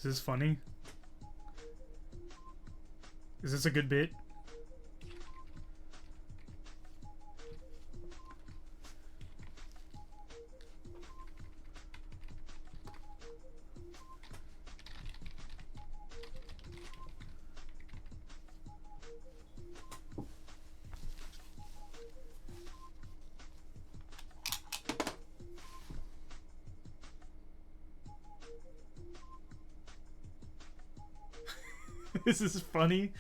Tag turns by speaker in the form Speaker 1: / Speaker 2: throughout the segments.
Speaker 1: Is this funny? Is this a good bit? This is funny.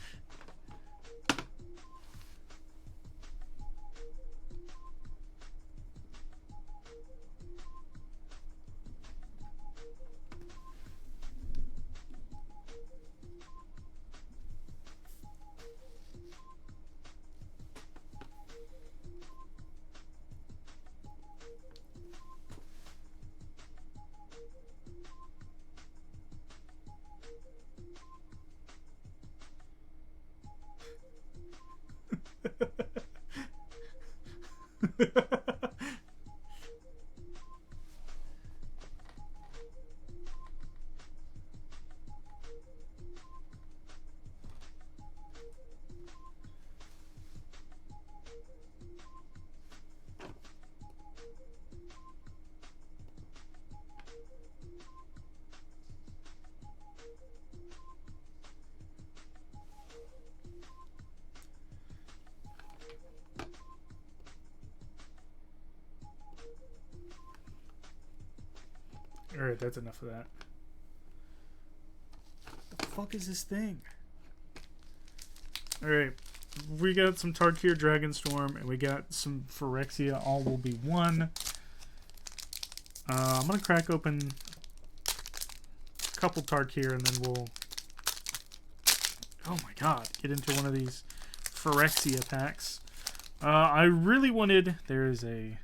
Speaker 1: Alright, that's enough of that. What the fuck is this thing? Alright, we got some Tarkir Dragonstorm, and we got some Phyrexia. All will be one. I'm gonna crack open a couple Tarkir, and then we'll... Oh my god, get into one of these Phyrexia packs. I really wanted... There is a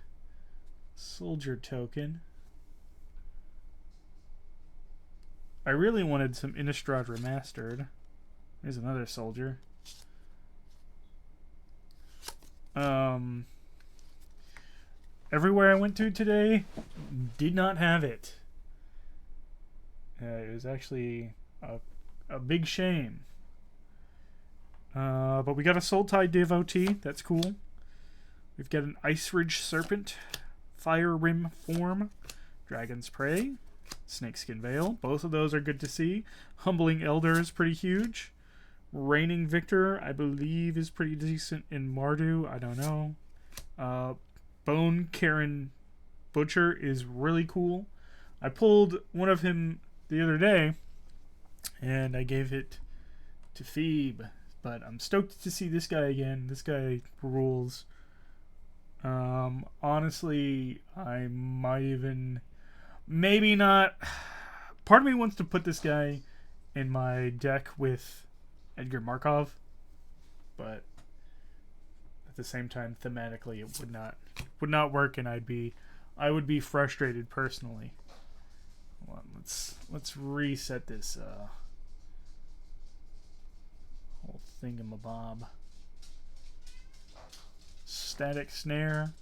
Speaker 1: soldier token. I really wanted some Innistrad Remastered. There's another soldier. Everywhere I went to today did not have it. It was actually a big shame. But we got a Sultai Devotee. That's cool. We've got an Ice Ridge Serpent, Fire Rim Form, Dragon's Prey, Snakeskin Veil. Both of those are good to see. Humbling Elder is pretty huge. Reigning Victor, I believe, is pretty decent in Mardu. I don't know. Bone Karen Butcher is really cool. I pulled one of him the other day, and I gave it to Phoebe. But I'm stoked to see this guy again. This guy rules. Honestly, I might even... Maybe not. Part of me wants to put this guy in my deck with Edgar Markov, but at the same time, thematically, it would not work, and I would be frustrated personally. Hold on, let's reset this whole thingamabob. Static Snare.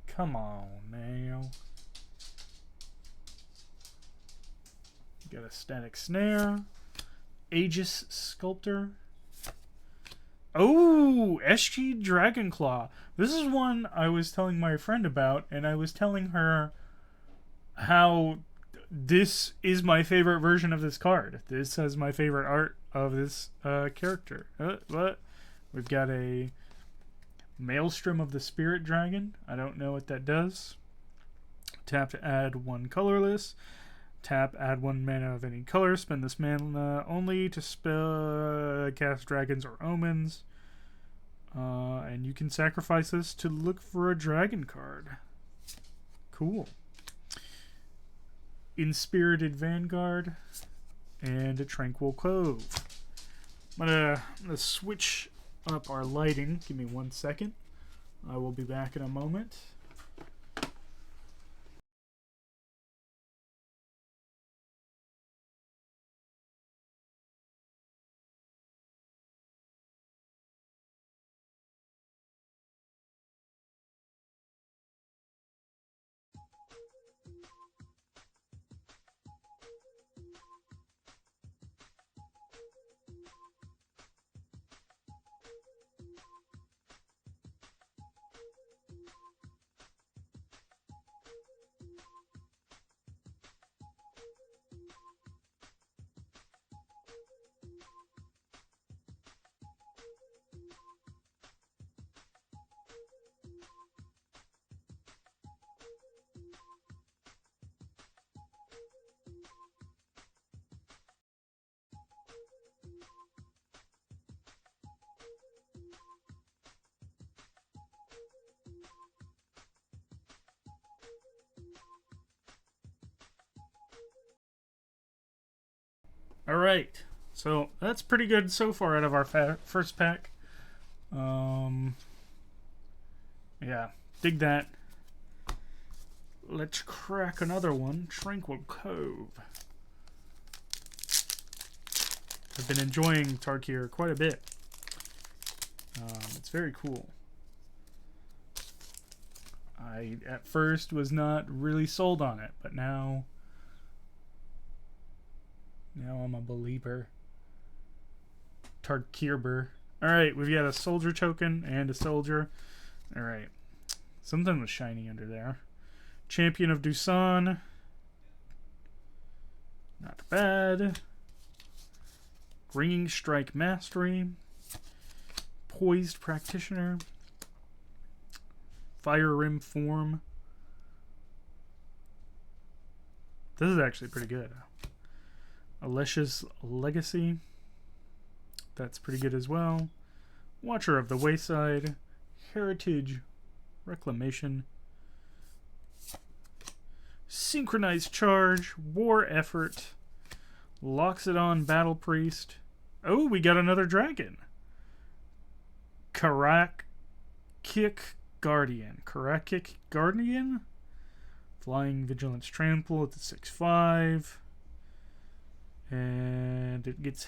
Speaker 1: Come on now. Got a Static Snare. Aegis Sculptor. Oh, SG Dragonclaw. This is one I was telling my friend about, and I was telling her how this is my favorite version of this card. This has my favorite art of this character. What? We've got a Maelstrom of the Spirit Dragon. I don't know what that does. Tap to add one colorless. Tap, add one mana of any color. Spend this mana only to spell cast dragons or omens. And you can sacrifice this to look for a dragon card. Cool. Inspirited Vanguard. And a Tranquil Cove. I'm gonna switch up our lighting. Give me 1 second. I will be back in a moment. Alright. So, that's pretty good so far out of our first pack. Yeah. Dig that. Let's crack another one. Tranquil Cove. I've been enjoying Tarkir quite a bit. It's very cool. I, at first, was not really sold on it, but now I'm a believer. Tarkirber. Alright, we've got a soldier token and a soldier. Alright. Something was shiny under there. Champion of Dusan. Not bad. Ringing Strike Mastery. Poised Practitioner. Fire Rim Form. This is actually pretty good. Alesha's Legacy. That's pretty good as well. Watcher of the Wayside. Heritage Reclamation. Synchronized Charge. War Effort. Loxodon Battle Priest. Oh, we got another dragon. Karakik Guardian. Karakik Guardian? Flying Vigilance Trample at the 6/5. And it gets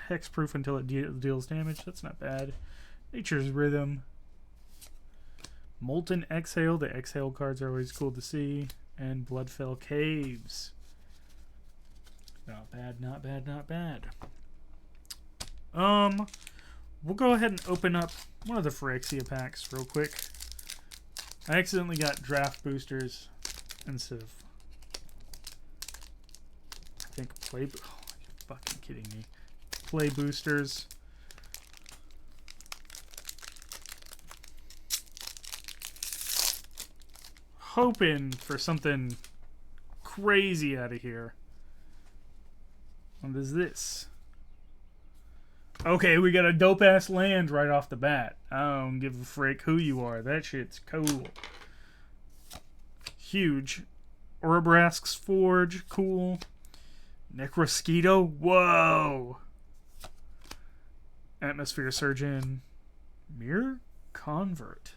Speaker 1: hexproof until it deals damage. That's not bad. Nature's Rhythm. Molten Exhale. The Exhale cards are always cool to see. And Bloodfell Caves. Not bad, not bad, not bad. We'll go ahead and open up one of the Phyrexia packs real quick. I accidentally got draft boosters instead of, I think, play. Oh, you're fucking kidding me. Play boosters. Hoping for something crazy out of here. What is this? Okay, we got a dope-ass land right off the bat. I don't give a frick who you are. That shit's cool. Huge. Orobrask's Forge. Cool. Necrosquito. Whoa! Atmosphere Surgeon. Mirror Convert.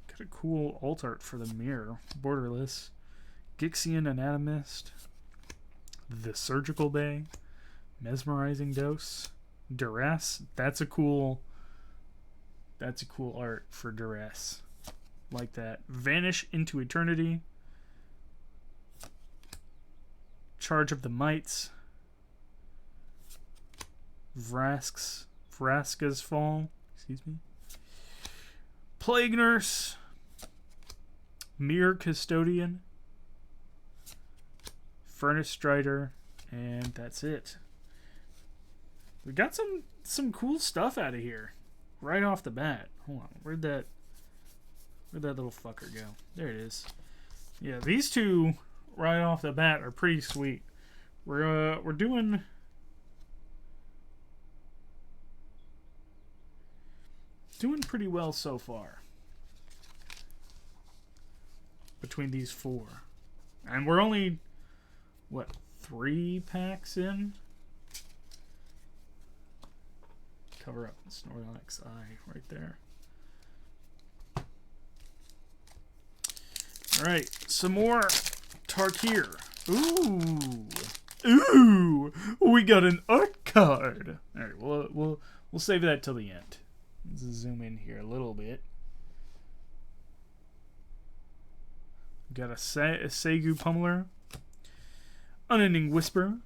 Speaker 1: Got a cool alt art for the mirror. Borderless. Gixian Anatomist. The Surgical Bay. Mesmerizing Dose. Duress. That's a cool art for Duress. Like that. Vanish into Eternity. Charge of the Mites. Vraska's Fall. Excuse me. Plague Nurse. Mirror Custodian. Furnace Strider. And that's it. We got some cool stuff out of here. Right off the bat. Hold on. Where'd that little fucker go? There it is. Yeah, these two right off the bat are pretty sweet. We're doing pretty well so far. Between these four. And we're only, what, 3 packs in? Cover up Snorlax eye right there. Alright, some more Tarkir. Ooh! We got an art card! Alright, we'll save that till the end. Let's zoom in here a little bit. Got a Segu Pummeler. Unending Whisper.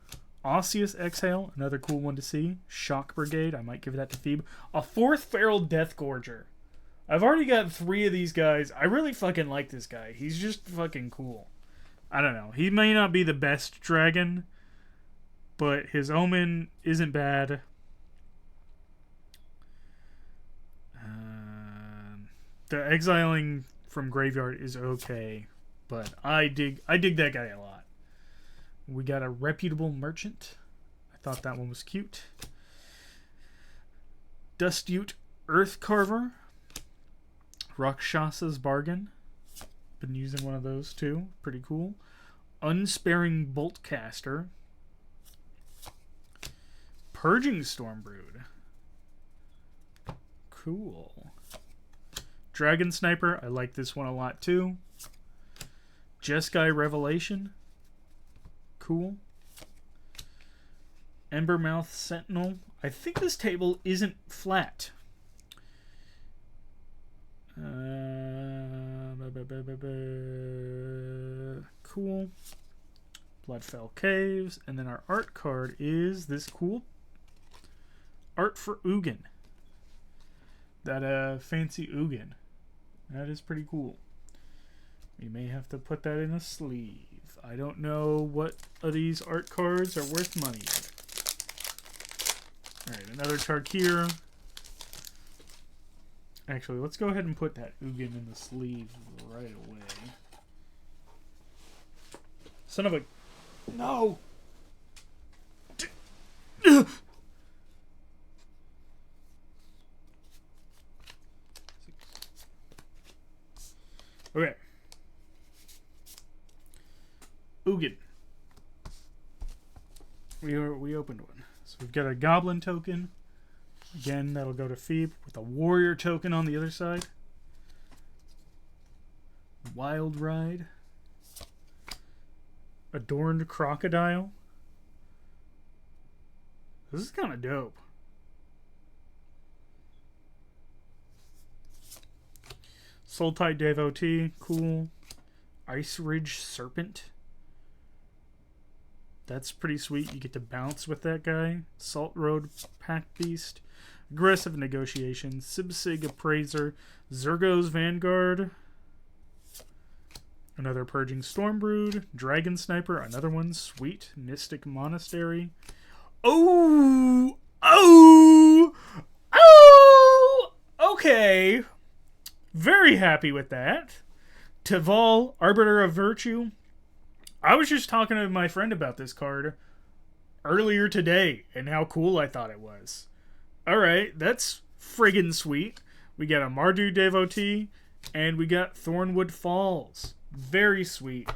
Speaker 1: Osseous Exhale, another cool one to see. Shock Brigade, I might give that to Phoebe. A 4th Feral Death Gorger. I've already got 3 of these guys. I really fucking like this guy. He's just fucking cool. I don't know. He may not be the best dragon, but his Omen isn't bad. The exiling from graveyard is okay, but I dig that guy a lot. We got a Reputable Merchant. I thought that one was cute. Dustute Earth Carver. Rakshasa's Bargain. Been using one of those too. Pretty cool. Unsparing Boltcaster. Purging Stormbrood. Cool. Dragon Sniper. I like this one a lot too. Jeskai Revelation. Cool. Embermouth Sentinel. I think this table isn't flat. Cool. Bloodfell Caves. And then our art card is this cool art for Ugin. That fancy Ugin. That is pretty cool. We may have to put that in a sleeve. I don't know what of these art cards are worth money. Alright, another Tarkir. Actually, let's go ahead and put that Ugin in the sleeve right away. Son of a... No! Okay. Ugin. We opened one. So we've got a Goblin token. Again, that'll go to Phoebe with a Warrior token on the other side. Wild Ride. Adorned Crocodile. This is kind of dope. Sultai Devotee. Cool. Ice Ridge Serpent. That's pretty sweet. You get to bounce with that guy. Salt Road Pack Beast. Aggressive Negotiation. Sibsig Appraiser. Zergo's Vanguard. Another Purging Stormbrood. Dragon Sniper. Another one. Sweet. Mystic Monastery. Oh! Oh! Oh! Okay. Very happy with that. Tival, Arbiter of Virtue. I was just talking to my friend about this card earlier today and how cool I thought it was. Alright, that's friggin' sweet. We got a Mardu Devotee and we got Thornwood Falls. Very sweet.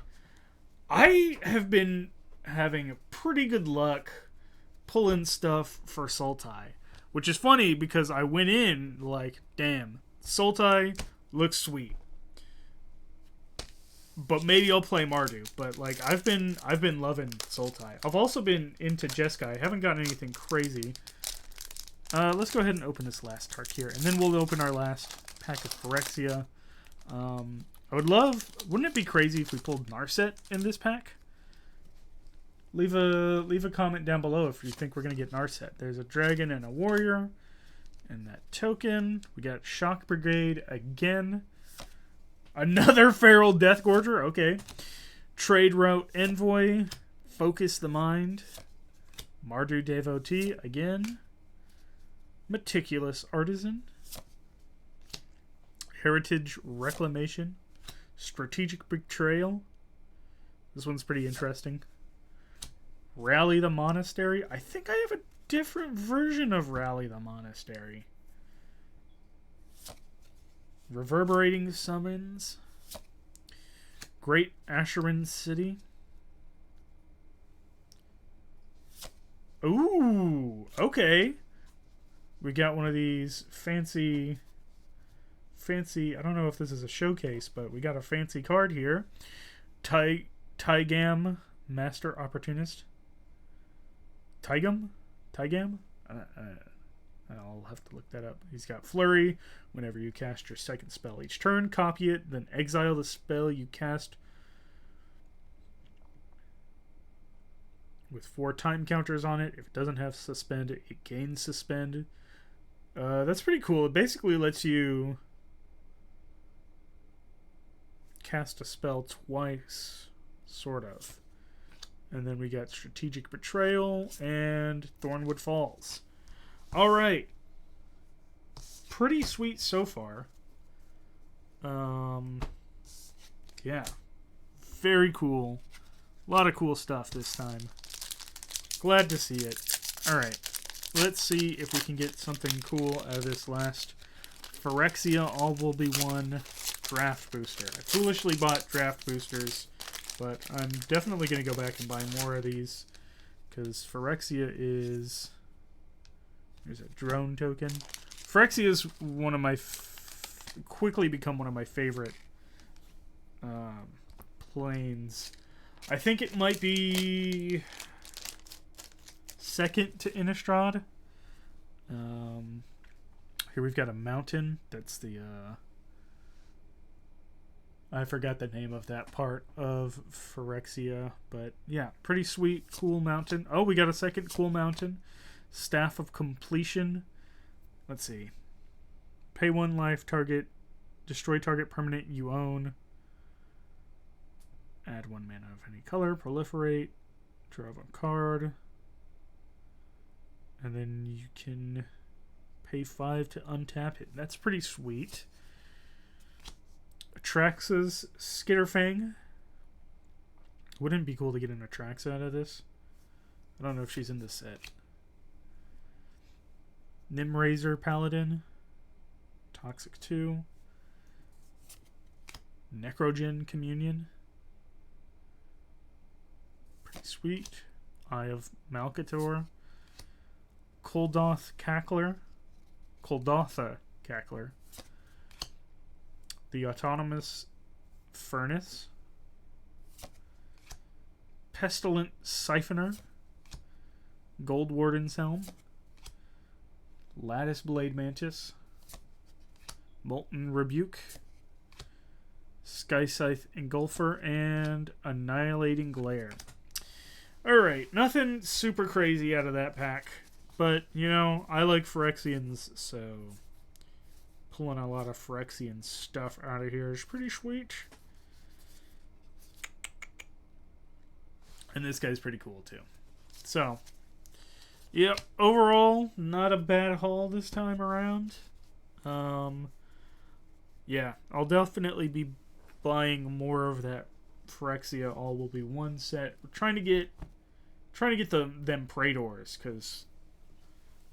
Speaker 1: I have been having pretty good luck pulling stuff for Sultai, which is funny because I went in like, damn, Sultai looks sweet. But maybe I'll play Mardu. But like I've been loving Sultai. I've also been into Jeskai. I haven't gotten anything crazy. Let's go ahead and open this last Tarkir, and then we'll open our last pack of Phyrexia. I would love. Wouldn't it be crazy if we pulled Narset in this pack? Leave a comment down below if you think we're gonna get Narset. There's a dragon and a warrior, and that token. We got Shock Brigade again. Another Feral Deathgorger, okay. Trade Route Envoy, Focus the Mind, Mardu Devotee again, Meticulous Artisan, Heritage Reclamation, Strategic Betrayal. This one's pretty interesting. Rally the Monastery. I think I have a different version of Rally the Monastery. Reverberating Summons. Great Asherin City. Ooh, okay. We got one of these fancy, I don't know if this is a showcase, but we got a fancy card here. Tygam, Master Opportunist. Tygam? I'll have to look that up. He's got Flurry. Whenever you cast your second spell each turn, copy it, then exile the spell you cast with 4 time counters on it. If it doesn't have Suspend, it gains Suspend. That's pretty cool. It basically lets you cast a spell twice, sort of. And then we got Strategic Betrayal and Thornwood Falls. Alright. Pretty sweet so far. Yeah. Very cool. A lot of cool stuff this time. Glad to see it. Alright. Let's see if we can get something cool out of this last Phyrexia All Will Be One draft booster. I foolishly bought draft boosters, but I'm definitely going to go back and buy more of these because Phyrexia is There's a drone token. Phyrexia is one of my quickly become one of my favorite planes. I think it might be second to Innistrad. Here we've got a mountain. That's the I forgot the name of that part of Phyrexia, but yeah, pretty sweet, cool mountain. Oh, we got a second cool mountain. Staff of Completion. Let's see. Pay 1 life, target, destroy target permanent you own. Add 1 mana of any color, proliferate, draw a card. And then you can pay 5 to untap it. That's pretty sweet. Atraxa's Skitterfang. Wouldn't it be cool to get an Atraxa out of this? I don't know if she's in this set. Nimrazor Paladin. Toxic 2. Necrogen Communion. Pretty sweet. Eye of Malcator. Kuldotha Cackler. The Autonomous Furnace. Pestilent Siphoner. Gold Warden's Helm. Lattice Blade Mantis. Molten Rebuke. Sky Scythe Engulfer. And Annihilating Glare. Alright, nothing super crazy out of that pack. But, you know, I like Phyrexians, so pulling a lot of Phyrexian stuff out of here is pretty sweet. And this guy's pretty cool, too. So, yep, overall, not a bad haul this time around. Yeah, I'll definitely be buying more of that Phyrexia All Will Be One set. We're trying to get them Praetors, because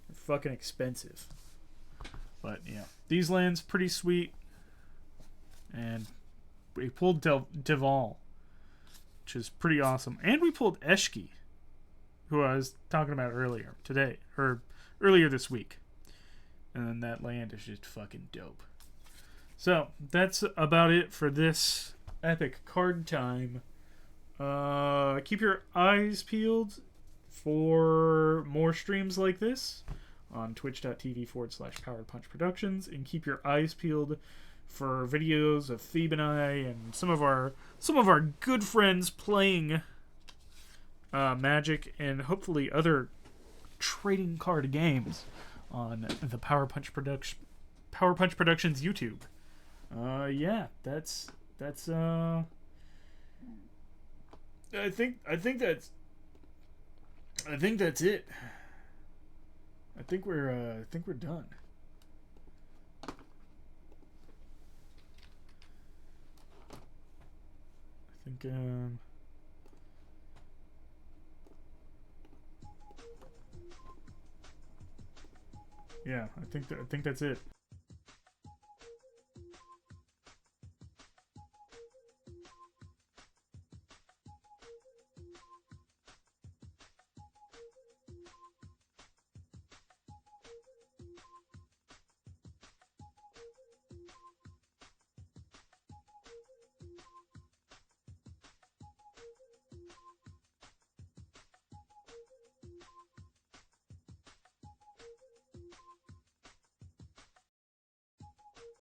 Speaker 1: they're fucking expensive. But yeah, these lands pretty sweet. And we pulled Deval, which is pretty awesome. And we pulled Eshki, who I was talking about earlier this week. And then that land is just fucking dope. So that's about it for this epic card time. Keep your eyes peeled for more streams like this on twitch.tv/Powered Punch Productions, and keep your eyes peeled for videos of Thebe and I and some of our good friends playing Magic and hopefully other trading card games on the Power Punch Productions YouTube. Yeah, that's I think that's it. I think we're done. Yeah, I think that's it.